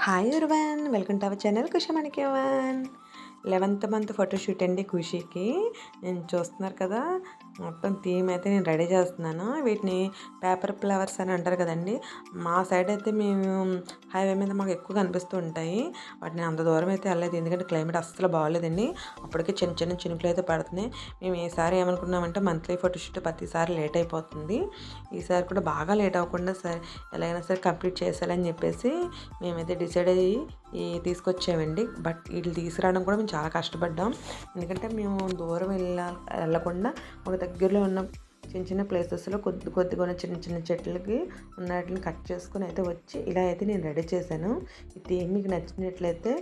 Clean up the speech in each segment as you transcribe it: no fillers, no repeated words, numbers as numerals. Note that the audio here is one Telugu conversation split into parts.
Hi everyone, welcome to our channel Khushi మనకేవన్. 11th మంత్ ఫోటోషూట్ అండి ఖుషికి. నేను చూస్తున్నారు కదా, మొత్తం థీమ్ అయితే నేను రెడీ చేస్తున్నాను. వీటిని పేపర్ ఫ్లవర్స్ అని అంటారు కదండి. మా సైడ్ అయితే మేము హైవే మీద మాకు ఎక్కువ కనిపిస్తూ ఉంటాయి. వాటిని అంత దూరం అయితే వెళ్ళలేదు, ఎందుకంటే క్లైమేట్ అస్సలు బాగోలేదండి. అప్పటికే చిన్న చిన్న చినుకులు అయితే పడుతున్నాయి. మేము ఈసారి ఏమనుకున్నామంటే మంత్లీ ఫోటోషూట్ ప్రతిసారి లేట్ అయిపోతుంది, ఈసారి కూడా బాగా లేట్ అవ్వకుండా సరే ఎలాగైనా సరే కంప్లీట్ చేసేయాలని చెప్పేసి మేమైతే డిసైడ్ అయ్యి తీసుకొచ్చామండి. బట్ వీటిని తీసుకురావడం కూడా మేము చాలా కష్టపడ్డాం, ఎందుకంటే మేము దూరం వెళ్ళకుండా ఒక దగ్గరలో ఉన్న చిన్న చిన్న ప్లేసెస్లో కొద్దిగా చిన్న చిన్న చెట్లకి ఉన్న వాటిని కట్ చేసుకుని అయితే వచ్చి ఇలా అయితే నేను రెడీ చేశాను. ఈ థీమ్ మీకు నచ్చినట్లయితే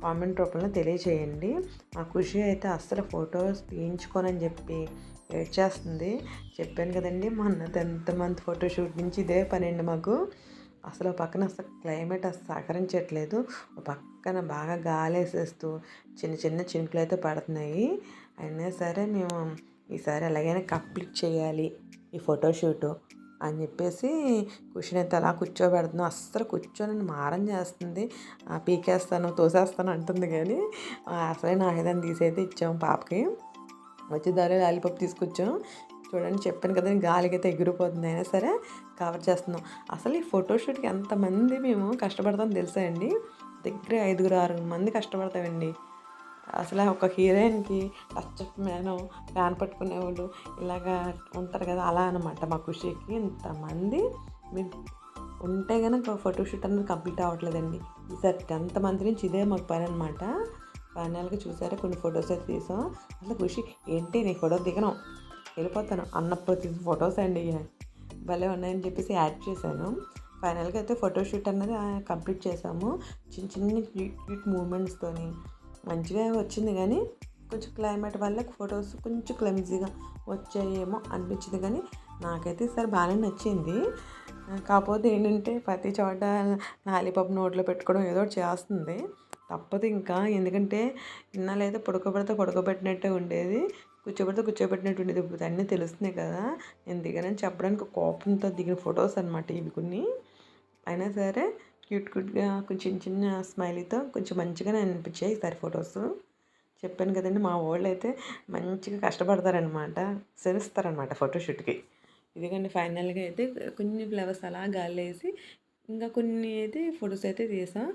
కామెంట్ రూపంలో తెలియచేయండి. మా ఖుషి అయితే అస్సలు ఫొటోస్ తీయించుకోనని చెప్పి వెయిట్ చేస్తుంది. చెప్పాను కదండి, మొన్న 10th మంత్ ఫోటోషూట్ నుంచి ఇదే పని అండి మాకు. అసలు పక్కన అసలు క్లైమేట్ అసలు సహకరించట్లేదు. పక్కన బాగా గాలి వేసేస్తూ చిన్న చిన్న చినుకులు అయితే పడుతున్నాయి. అయినా సరే మేము ఈసారి ఎలాగైనా కంప్లీట్ చేయాలి ఈ ఫోటోషూటు అని చెప్పేసి ఖుషిని అయితే అలా కూర్చోబెడుతున్నాం. అస్సలు కూర్చొని మారం చేస్తుంది, పీకేస్తాను తోసేస్తాను అంటుంది. కానీ అసలే నా ఏదైనా తీసైతే ఇచ్చాము పాపకి. వచ్చి దారి లాలీపాప్ తీసుకొచ్చాం. చూడండి, చెప్పాను కదా గాలికి అయితే ఎగిరిపోతుంది, అయినా సరే కవర్ చేస్తున్నాం. అసలు ఈ ఫోటోషూట్కి ఎంతమంది మేము కష్టపడతాం తెలుసా అండి. దగ్గర 5-6 మంది కష్టపడతామండి. అసలు ఒక హీరోయిన్కి టచ్అప్ మేడం, ఫ్యాన్ పట్టుకునేవాళ్ళు ఇలాగా ఉంటారు కదా, అలా అనమాట. మా ఖుషికి ఇంతమంది మీరు ఉంటే కనుక ఫోటోషూట్ అనేది కంప్లీట్ అవ్వట్లేదండి. ఈసారి 10th మంత్ నుంచి ఇదే మాకు పని అనమాట. ఫైనల్గా చూసారా, కొన్ని ఫొటోస్ అయితే తీసాం. అసలు ఖుషి ఏంటి నీ ఫోటో దిగను, వెళ్ళిపోతాను అన్నప్పుడు తీసిన ఫొటోస్ అండి భలే ఉన్నాయని చెప్పేసి యాడ్ చేశాను. ఫైనల్గా అయితే ఫోటోషూట్ అన్నది కంప్లీట్ చేసాము. చిన్న చిన్న క్యూట్ మూమెంట్స్తోని మంచిగా వచ్చింది. కానీ కొంచెం క్లైమేట్ వల్ల ఫొటోస్ కొంచెం క్లమ్జీగా వచ్చాయేమో అనిపించింది. కానీ నాకైతే ఈసారి బాగానే నచ్చింది. కాకపోతే ఏంటంటే ప్రతి చోట లాలీపాప్ నోట్లో పెట్టుకోవడం ఏదో ఒకటి చేస్తుంది, తప్పదు ఇంకా. ఎందుకంటే ఇన్నాళ్ళైతే పడుకోబెట్టినట్టే ఉండేది, కూర్చోబెట్టినట్టు ఉండేది. ఇప్పుడు అన్నీ తెలుస్తున్నాయి కదా, నేను దిగనని చెప్పడానికి కోపంతో దిగిన ఫొటోస్ అనమాట ఇవి కొన్ని. అయినా సరే క్యూట్గా కొంచెం చిన్న స్మైలీతో కొంచెం మంచిగానే అనిపించాయి ఈసారి ఫొటోస్. చెప్పాను కదండి, మా వాళ్ళు అయితే మంచిగా కష్టపడతారనమాట, శ్రమిస్తారనమాట ఫోటోషూట్కి. ఇదిగండి ఫైనల్గా అయితే కొన్ని ఫ్లవర్స్ అలా గాలి వేసి ఇంకా కొన్ని అయితే ఫొటోస్ అయితే తీసాం.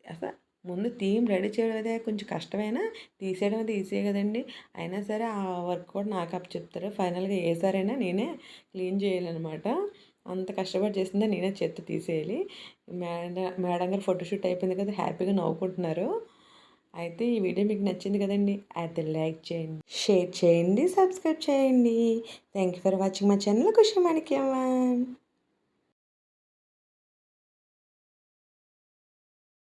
అసలు ముందు థీమ్ రెడీ చేయడం అయితే కొంచెం కష్టమైనా తీసేయడం అయితే ఈజీ కదండి. అయినా సరే ఆ వర్క్ కూడా నాకు అప్ చెప్తారు. ఫైనల్గా ఏసారైనా నేనే క్లీన్ చేయాలన్నమాట. అంత కష్టపడి చేసిందే నేనే చేత్తో తీసేయాలి. మేడం గారు ఫోటోషూట్ అయిపోయింది కదా, హ్యాపీగా నవ్వుకుంటున్నారు. అయితే ఈ వీడియో మీకు నచ్చింది కదండి, అయితే లైక్ చేయండి, షేర్ చేయండి, సబ్స్క్రైబ్ చేయండి. Thank you for watching my channel Khushi మనకేవన్.